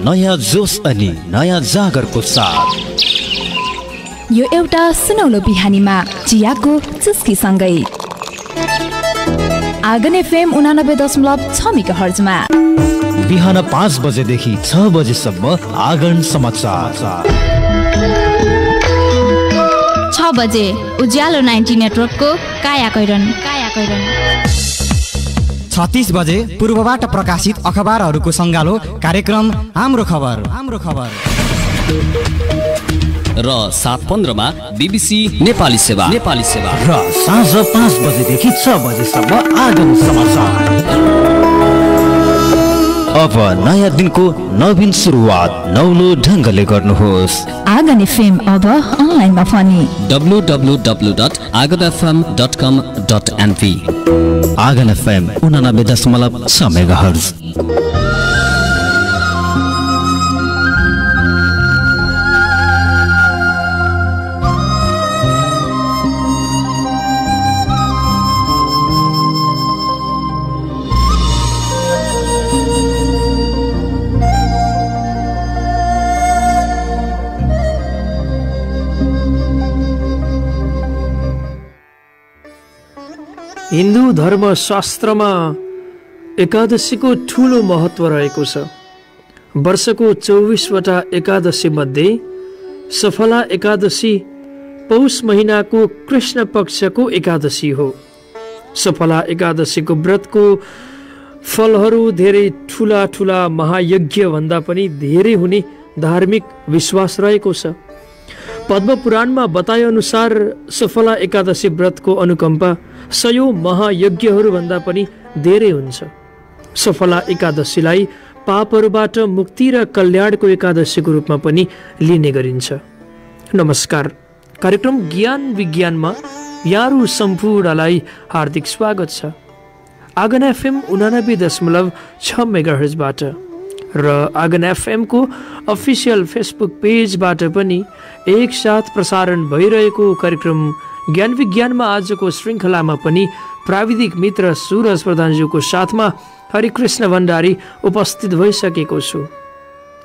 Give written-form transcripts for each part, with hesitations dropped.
नयाँ जोस अनि नयाँ जागरको साथ यो एउटा सुनौलो बिहानीमा चियाको चुस्कीसँगै आगन एफएम 89.6 मेगाहर्जमा बिहान 5 बजेदेखि 6 बजेसम्म आगन समाचार। 6 बजे उज्यालो 90 नेटवर्कको कायाकैरन 36 बजे पूर्वबाट प्रकाशित अखबारहरूको सङ्गालो कार्यक्रम हाम्रो खबर र 7:15 मा बीबीसी नेपाली सेवा र साँझ 5 बजेदेखि 6 बजेसम्म आगन समाचार। अब नयाँ दिनको नवीन सुरुवात नौलो ढङ्गले गर्नुहोस्। आगन एफएम अब अनलाइनमा पनि www.aganfm.com.np। Agan FM 89.6 megahertz. Hindu धर्मशास्त्रमा एकादशीको ठुलो महत्त्व रहेको छ। वर्षको 24वटा एकादशी मध्ये सफला एकादशी पौष महिनाको कृष्ण पक्षको एकादशी हो। सफला एकादशीको व्रतको फलहरू धेरै ठुला महायज्ञ भन्दा पनि धेरै हुने धार्मिक विश्वास रहेको छ। पद्म पुराणमा बताए अनुसार सफला एकादशी व्रतको अनुकम्पा 100 महायज्ञहरू भन्दा पनि धेरै हुन्छ। सफला एकादशीलाई पापहरूबाट मुक्ति र कल्याणको एकादशीको रूपमा पनि लिने गरिन्छ। नमस्कार, कार्यक्रम ज्ञान विज्ञानमा यहाँहरू सम्पूर्णलाई हार्दिक स्वागत छ। आगन एफएम 89.6 मेगाहर्जबाट र आगन एफएमको अफिसियल फेसबुक पेजबाट पनि एकसाथ प्रसारण भइरहेको कार्यक्रम ज्ञान विज्ञानमा आजको श्रृङ्खलामा पनि प्राविधिक मित्र सुरज प्रधानज्यूको साथमा हरिकृष्ण भण्डारी उपस्थित भइसकेको छु।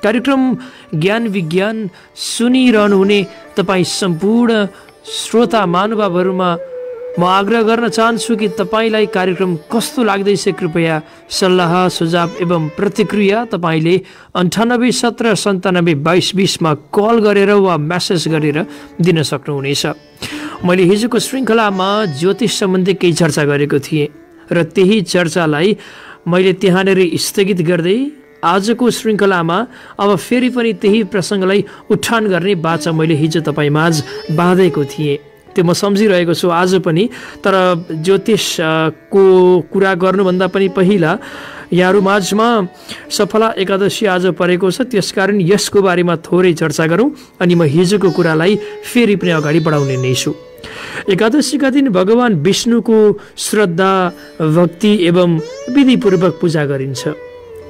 कार्यक्रम ज्ञान विज्ञान सुनिरहनुहुने तपाईँ सम्पूर्ण श्रोता महानुभावहरूमा म आग्रह गर्न चाहन्छु कि तपाईँलाई कार्यक्रम कस्तो लाग्दैछ कृपया सल्लाह सुझाव एवं प्रतिक्रिया तपाईँले 9817972220मा कल गरेर वा म्यासेज गरेर दिन सक्नुहुनेछ। मैले हिजोको श्रृङ्खलामा ज्योतिष सम्बन्धी केही चर्चा गरेको थिएँ र त्यही चर्चालाई मैले त्यहाँनिर स्थगित गर्दै आजको श्रृङ्खलामा अब फेरि पनि त्यही प्रसङ्गलाई उठान गर्ने बाचा मैले हिजो तपाईँमाझ बाँधेको थिएँ। त्यो म सम्झिरहेको छु आज पनि। तर ज्योतिषको कुरा गर्नुभन्दा पनि पहिला यहाँहरू माझमा सफला एकादशी आज परेको छ, त्यसकारण यसको बारेमा थोरै चर्चा गरौँ अनि म हिजोको कुरालाई फेरि पनि अगाडि बढाउने नै छु। एकादशीका दिन भगवान विष्णुको श्रद्धा भक्ति एवं विधिपूर्वक पूजा गरिन्छ।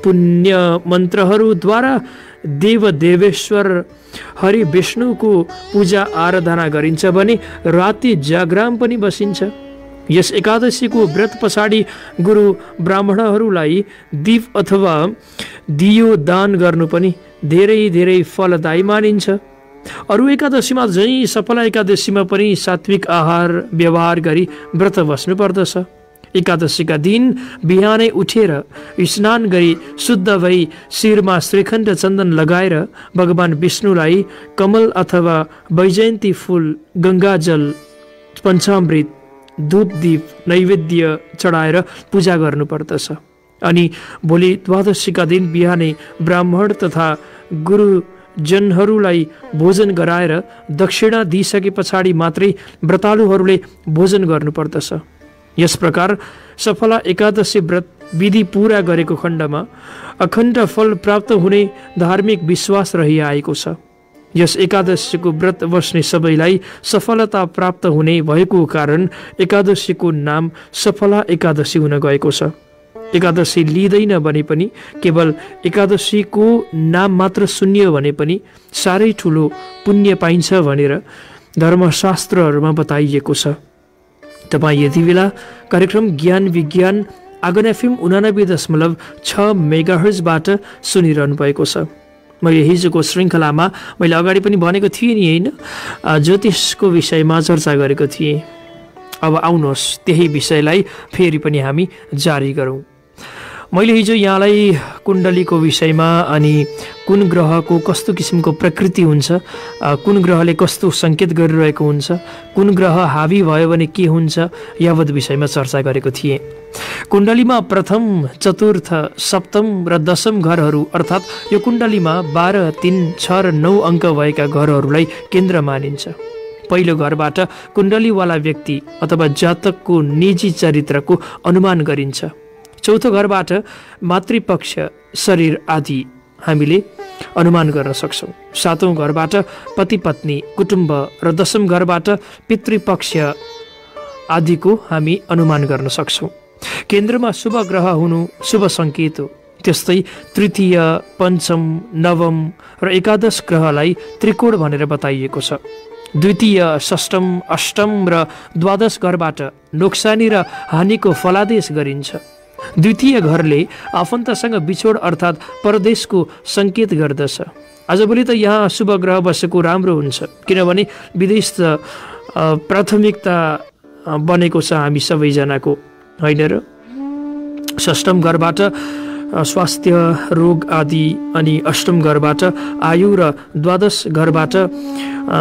पुण्य मन्त्रहरूद्वारा देव देवेश्वर हरि विष्णुको पूजा आराधना गरिन्छ भने राति जागराम पनि बसिन्छ। यस एकादशीको व्रत पछाडि गुरु ब्राह्मणहरूलाई दीप अथवा दियो दान गर्नु पनि धेरै फलदायी मानिन्छ। अरू एकादशीमा झैँ सफला एकादशीमा पनि सात्विक आहार व्यवहार गरी व्रत बस्नु पर्दछ। एकादशीका दिन बिहानै उठेर स्नान गरी शुद्ध भई शिरमा श्रीखण्ड चन्दन लगाएर भगवान विष्णुलाई कमल अथवा वैजयन्ती फूल, गङ्गाजल, पञ्चामृत, धूप दीप नैवेद्य चढाएर पूजा गर्नुपर्दछ। अनि भोलि द्वादशीका दिन बिहानै ब्राह्मण तथा गुरुजनहरूलाई भोजन गराएर दक्षिणा दिइसके पछाडि मात्रै व्रतालुहरूले भोजन गर्नुपर्दछ। यस प्रकार सफला एकादशी व्रत विधि पूरा गरेको खण्डमा अखण्ड फल प्राप्त हुने धार्मिक विश्वास रहिआएको छ। यस एकादशीको व्रत बस्ने सबैलाई सफलता प्राप्त हुने भएको कारण एकादशीको नाम सफला एकादशी हुन गएको छ। एकादशी लिँदैन भने पनि केवल एकादशीको नाम मात्र सुन्यो भने पनि साह्रै ठुलो पुण्य पाइन्छ भनेर धर्मशास्त्रहरूमा बताइएको छ। तपाईँ यति बेला कार्यक्रम ज्ञान विज्ञान आगन एफएम 89.6 मेगाहर्जबाट सुनिरहनु भएको छ। मैले हिजोको श्रृङ्खलामा मैले अगाडि पनि भनेको थिएँ नि होइन, ज्योतिषको विषयमा चर्चा गरेको थिएँ। अब आउनुहोस् त्यही विषयलाई फेरि पनि हामी जारी गरौँ। मैले हिजो यहाँलाई कुण्डलीको विषयमा अनि कुन ग्रहको कस्तो किसिमको प्रकृति हुन्छ, कुन ग्रहले कस्तो सङ्केत गरिरहेको हुन्छ, कुन ग्रह हावी भयो भने के हुन्छ, यावत विषयमा चर्चा गरेको थिएँ। कुण्डलीमा प्रथम, चतुर्थ, सप्तम र दशम घरहरू अर्थात् यो कुण्डलीमा 12, 3, 6 र 9 अङ्क भएका घरहरूलाई केन्द्र मानिन्छ। पहिलो घरबाट कुण्डलीवाला व्यक्ति अथवा जातकको निजी चरित्रको अनुमान गरिन्छ। चौथो घरबाट मातृपक्ष, शरीर आदि हामीले अनुमान गर्न सक्छौँ। सातौँ घरबाट पति पत्नी, कुटुम्ब र दशम घरबाट पितृपक्ष आदिको हामी अनुमान गर्न सक्छौँ। केन्द्रमा शुभ ग्रह हुनु शुभ सङ्केत हो। त्यस्तै तृतीय, पञ्चम, नवम र एकादश ग्रहलाई त्रिकोण भनेर बताइएको छ। द्वितीय, षष्ठम, अष्टम र द्वादश घरबाट नोक्सानी र हानिको फलादेश गरिन्छ। द्वितीय घरले आफन्तसँग बिछोड अर्थात् परदेशको सङ्केत गर्दछ। आजभोलि त यहाँ शुभ ग्रह बसेको राम्रो हुन्छ, किनभने विदेश त प्राथमिकता बनेको छ हामी सबैजनाको, होइन र? षष्ठम घरबाट स्वास्थ्य, रोग आदि, अनि अष्टम घरबाट आयु र द्वादश घरबाट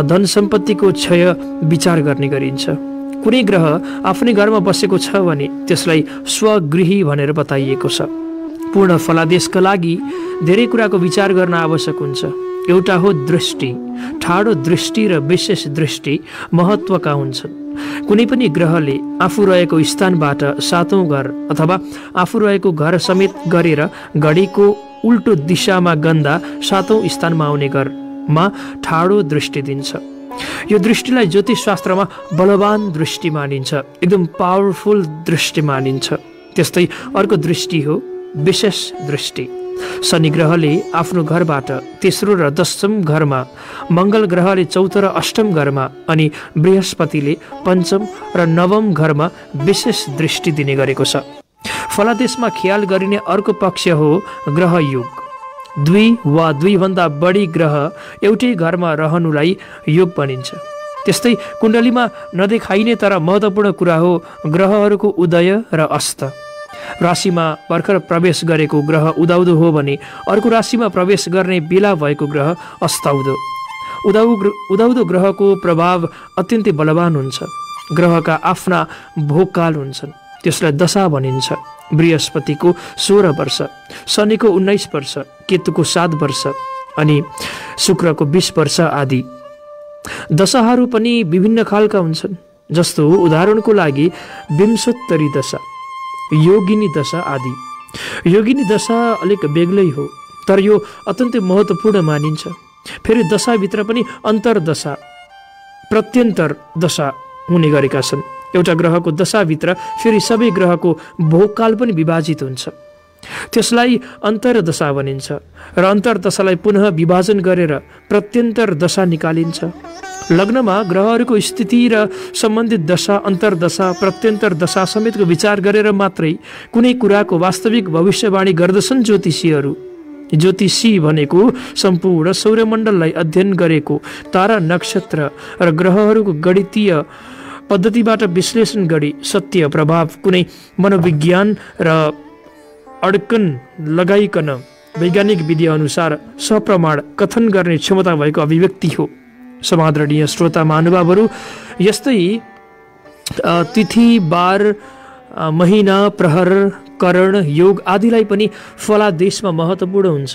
धन सम्पत्तिको क्षय विचार गर्ने गरिन्छ। कुनै ग्रह आफ्नै घरमा बसेको छ भने त्यसलाई स्वगृही भनेर बताइएको छ। पूर्ण फलादेशका लागि धेरै कुराको विचार गर्न आवश्यक हुन्छ। एउटा हो दृष्टि। ठाडो दृष्टि र विशेष दृष्टि महत्त्वका हुन्छन्। कुनै पनि ग्रहले आफू रहेको स्थानबाट सातौँ घर अथवा आफू रहेको घर समेत गरेर घडीको उल्टो दिशामा गन्दा सातौँ स्थानमा आउने घरमा ठाडो दृष्टि दिन्छ। यो दृष्टिलाई ज्योतिष शास्त्रमा बलवान दृष्टि मानिन्छ, एकदम पावरफुल दृष्टि मानिन्छ। त्यस्तै अर्को दृष्टि हो विशेष दृष्टि। शनि ग्रहले आफ्नो घरबाट तेस्रो र दशम घरमा, मङ्गल ग्रहले चौथो र अष्टम घरमा, अनि बृहस्पतिले पञ्चम र नवम घरमा विशेष दृष्टि दिने गरेको छ। फलादेशमा ख्याल गरिने अर्को पक्ष हो ग्रहयोग। दुई वा दुईभन्दा बढी ग्रह एउटै घरमा रहनुलाई योग भनिन्छ। त्यस्तै कुण्डलीमा नदेखाइने तर महत्त्वपूर्ण कुरा हो ग्रहहरूको उदय र अस्त। राशिमा भर्खर प्रवेश गरेको ग्रह उदाउँदो हो भने अर्को राशिमा प्रवेश गर्ने बेला भएको ग्रह अस्ताउँदो। उदाउँदो ग्रहको प्रभाव अत्यन्तै बलवान हुन्छ। ग्रहका आफ्ना भोगकाल हुन्छन्, त्यसलाई दशा भनिन्छ। बृहस्पतिको 16 वर्ष, शनिको 19 वर्ष, केतुको 7 वर्ष अनि शुक्रको 20 वर्ष आदि। दशाहरू पनि विभिन्न खालका हुन्छन्। जस्तो उदाहरणको लागि विंशोत्तरी दशा, योगिनी दशा आदि। योगिनी दशा अलिक बेग्लै हो, तर यो अत्यन्तै महत्त्वपूर्ण मानिन्छ। फेरि दशाभित्र पनि अन्तर्दशा, प्रत्यन्तर दशा हुने गरेका छन्। एउटा ग्रहको दशाभित्र फेरि सबै ग्रहको भोगकाल पनि विभाजित हुन्छ, त्यसलाई अन्तर्दशा भनिन्छ। र अन्तर्दशालाई पुनः विभाजन गरेर प्रत्यन्तर दशा निकालिन्छ। लग्नमा ग्रहहरूको स्थिति र सम्बन्धित दशा, अन्तर्दशा, प्रत्यन्तर दशा समेतको विचार गरेर मात्रै कुनै कुराको वास्तविक भविष्यवाणी गर्दछन् ज्योतिषीहरू। ज्योतिषी भनेको सम्पूर्ण सौर्यमण्डललाई अध्ययन गरेको तारा, नक्षत्र र ग्रहहरूको गणितीय पद्धतिबाट विश्लेषण गरी सत्य, प्रभाव, कुनै मनोविज्ञान र अड्कन लगाइकन वैज्ञानिक विधि अनुसार सप्रमाण कथन गर्ने क्षमता भएको अभिव्यक्ति हो। समादरणीय श्रोता महानुभावहरू, यस्तै तिथि, बार, महिना, प्रहर, करण, योग आदिलाई पनि फलादेशमा महत्त्वपूर्ण हुन्छ।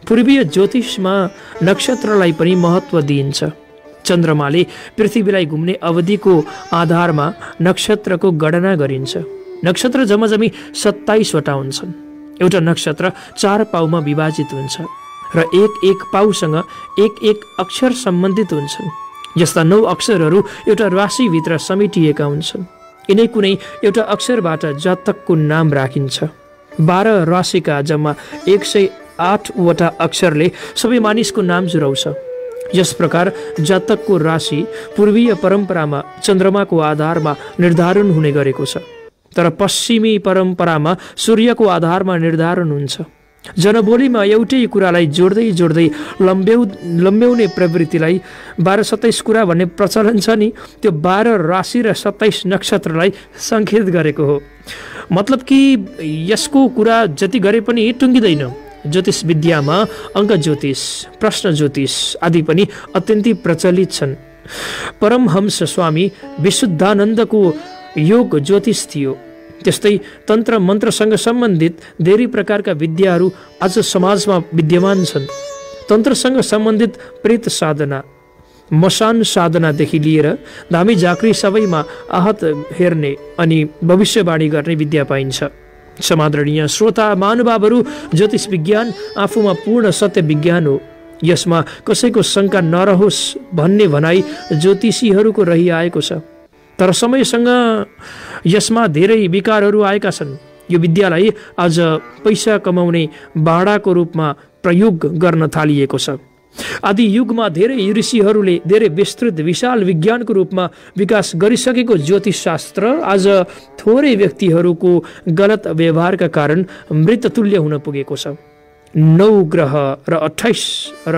पूर्वीय ज्योतिषमा नक्षत्रलाई पनि महत्त्व दिइन्छ। चन्द्रमाले पृथ्वीलाई घुम्ने अवधिको आधारमा नक्षत्रको गणना गरिन्छ। नक्षत्र जम्माजम्मी 27वटा हुन्छन्। एउटा नक्षत्र 4 पाउमा विभाजित हुन्छ र एक पाउसँग एक अक्षर सम्बन्धित हुन्छन्। यस्ता 9 अक्षरहरू एउटा राशिभित्र समेटिएका हुन्छन्। यिनै कुनै एउटा अक्षरबाट जातकको नाम राखिन्छ। 12 राशिका जम्मा 108वटा अक्षरले सबै मानिसको नाम जुराउँछ। यस प्रकार जातकको राशि पूर्वीय परम्परामा चन्द्रमाको आधारमा निर्धारण हुने गरेको छ। तर पश्चिमी परम्परामा सूर्यको आधारमा निर्धारण हुन्छ। जनबोलीमा एउटै कुरालाई जोड्दै जोड्दै लम्ब्याउने प्रवृत्तिलाई 12-27 कुरा भन्ने प्रचलन छ नि, त्यो 12 राशि र 27 नक्षत्रलाई सङ्केत गरेको हो। मतलब कि यसको कुरा जति गरे पनि टुङ्गिँदैन। ज्योतिष विद्यामा अङ्क ज्योतिष, प्रश्न ज्योतिष आदि पनि अत्यन्तै प्रचलित छन्। परमहंस स्वामी विशुद्धानन्दको योग ज्योतिष थियो। त्यस्तै तन्त्र मन्त्रसँग सम्बन्धित धेरै प्रकारका विद्याहरू आज समाजमा विद्यमान छन्। तन्त्रसँग सम्बन्धित प्रेत साधना, मसान साधनादेखि लिएर धामी झाँक्री सबैमा आहत हेर्ने अनि भविष्यवाणी गर्ने विद्या पाइन्छ। समादरणीय श्रोता महानुभावहरू, ज्योतिष विज्ञान आफूमा पूर्ण सत्य विज्ञान हो। यसमा कसैको शङ्का नरहोस् भन्ने भनाइ ज्योतिषीहरूको रहिआएको छ। तर समयसँग यसमा धेरै विकारहरू आएका छन्। यो विद्यालाई आज पैसा कमाउने भाँडाको रूपमा प्रयोग गर्न थालिएको छ। आदि युगमा धेरै ऋषिहरूले धेरै विस्तृत विशाल विज्ञानको रूपमा विकास गरिसकेको ज्योतिष शास्त्र आज थोरै व्यक्तिहरूको गलत व्यवहारका कारण मृततुल्य हुन पुगेको छ। 9 ग्रह र 28 र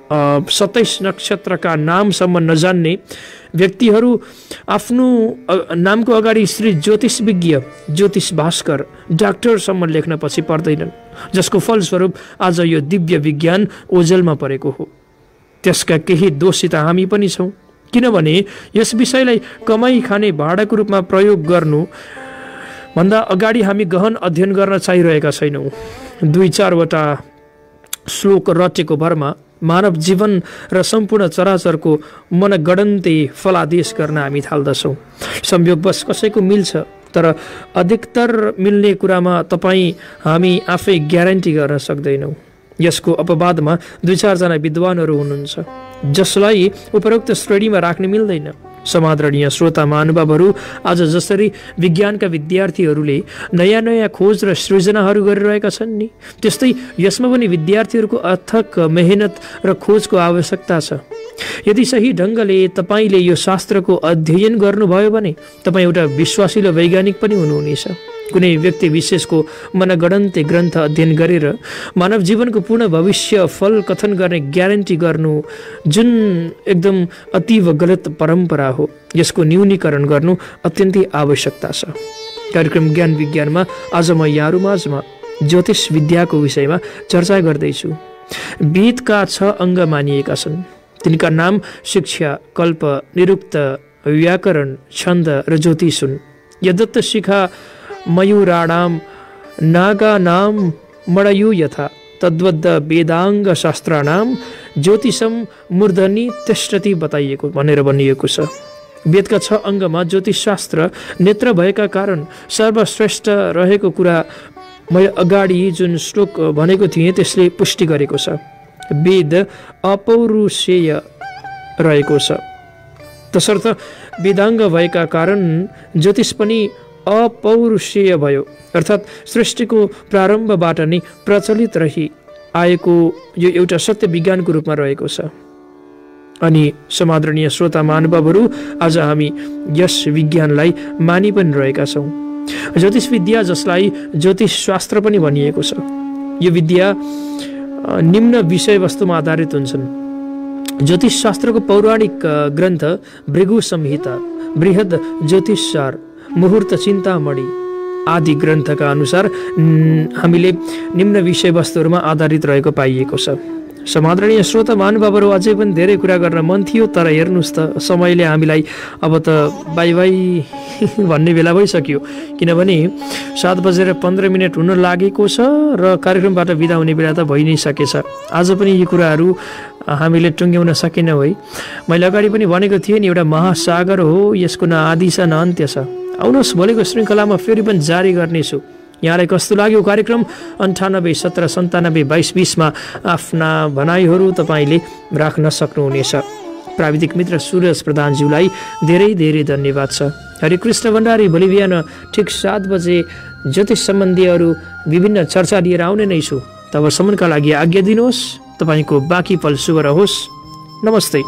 27 नक्षत्रका नामसम्म नजान्ने व्यक्तिहरू आफ्नो नामको अगाडि श्री ज्योतिष विज्ञ, ज्योतिष भास्कर, डाक्टरसम्म लेख्न पछि पर्दैनन्, जसको फलस्वरूप आज यो दिव्य विज्ञान ओझेलमा परेको हो। त्यसका केही दोषी त हामी पनि छौँ, किनभने यस विषयलाई कमाई खाने भाँडाको रूपमा प्रयोग गर्नु भन्दा अगाडि हामी गहन अध्ययन गर्न चाहिरहेका छैनौँ। 2-4वटा श्लोक रटेको भरमा मानव जीवन र सम्पूर्ण चराचरको मनगणन्ते फलादेश गर्न हामी थाल्दछौँ। संयोगवश कसैको मिल्छ, तर अधिकतर मिल्ने कुरामा हामी आफै ग्यारेन्टी गर्न सक्दैनौँ। यसको अपवादमा 2-4 जना विद्वानहरू हुनुहुन्छ, जसलाई उपरोक्त श्रेणीमा राख्न मिल्दैन। समादरणीय श्रोता महानुभावहरू, आज जसरी विज्ञानका विद्यार्थीहरूले नयाँ नयाँ खोज र सृजनाहरू गरिरहेका छन् नि, त्यस्तै यसमा पनि विद्यार्थीहरूको अथक मेहनत र खोजको आवश्यकता छ। यदि सही ढङ्गले तपाईँले यो शास्त्रको अध्ययन गर्नुभयो भने तपाईँ एउटा विश्वासिलो वैज्ञानिक पनि हुनुहुनेछ। कुनै व्यक्ति विशेषको मनगणन्ते ग्रन्थ अध्ययन गरेर मानव जीवनको पूर्ण भविष्य फल कथन गर्ने ग्यारेन्टी गर्नु जुन एकदम अतीव गलत परम्परा हो, यसको न्यूनीकरण गर्नु अत्यन्तै आवश्यकता छ। कार्यक्रम ज्ञान विज्ञानमा आज म यहाँहरू माझमा ज्योतिष विद्याको विषयमा चर्चा गर्दैछु। वेदका 6 अङ्ग मानिएका छन्। तिनका नाम शिक्षा, कल्प, निरुक्त, व्याकरण, छन्द र ज्योतिष हुन्। यदत्त शिखा मयूराणाम नागानाम मडयु यथा तद्वद् वेदाङ्ग शास्त्राणाम ज्योतिषम मूर्धनि तिष्ठति बताइएको भनेर भनिएको छ। वेदका 6 अङ्गमा ज्योतिष शास्त्र नेत्र भएका कारण सर्वश्रेष्ठ रहेको कुरा मैले अगाडि जुन श्लोक भनेको थिएँ त्यसले पुष्टि गरेको छ। वेद अपौरुषेय रहेको छ, तसर्थ वेदाङ्ग भएका कारण ज्योतिष पनि अपौरुषेय भयो, अर्थात् सृष्टिको प्रारम्भबाट नै प्रचलित रही आएको यो एउटा सत्य विज्ञानको रूपमा रहेको छ। अनि समादरणीय श्रोता महानुभावहरू, आज हामी यस विज्ञानलाई मानि पनि रहेका छौँ। ज्योतिष विद्या, जसलाई ज्योतिष शास्त्र पनि भनिएको छ, यो विद्या निम्न विषयवस्तुमा आधारित हुन्छन्। ज्योतिष शास्त्रको पौराणिक ग्रन्थ भृगु संहिता, बृहद ज्योतिषसार, मुहूर्त चिन्तामणि आदि ग्रन्थका अनुसार हामीले निम्न विषयवस्तुहरूमा आधारित रहेको पाइएको छ। समादरणीय श्रोता महानुभावहरू, अझै पनि धेरै कुरा गर्न मन थियो, तर हेर्नुहोस् त समयले हामीलाई अब त बाई बाई भन्ने बेला भइसक्यो, किनभने 7:15 हुन लागेको छ र कार्यक्रमबाट बिदा हुने बेला त भइ नै सकेछ। आज पनि यी कुराहरू हामीले टुङ्ग्याउन सकेनौँ है। मैले अगाडि पनि भनेको थिएँ नि, एउटा महासागर हो, यसको न आदि छ न अन्त्य छ। आउनुहोस्, भोलिको श्रृङ्खलामा फेरि पनि जारी गर्नेछु। यहाँलाई कस्तो लाग्यो कार्यक्रम? 98 17 97 22 20मा आफ्ना भनाइहरू तपाईँले राख्न सक्नुहुनेछ। प्राविधिक मित्र सुरज प्रधानज्यूलाई धेरै धेरै धन्यवाद छ। हरिकृष्ण भण्डारी, भोलि बिहान ठिक 7 बजे ज्योतिष सम्बन्धी अरू विभिन्न चर्चा लिएर आउने नै छु। तबसम्मका लागि आज्ञा दिनुहोस्। तपाईँको बाँकी पल शुभ रहोस्। नमस्ते।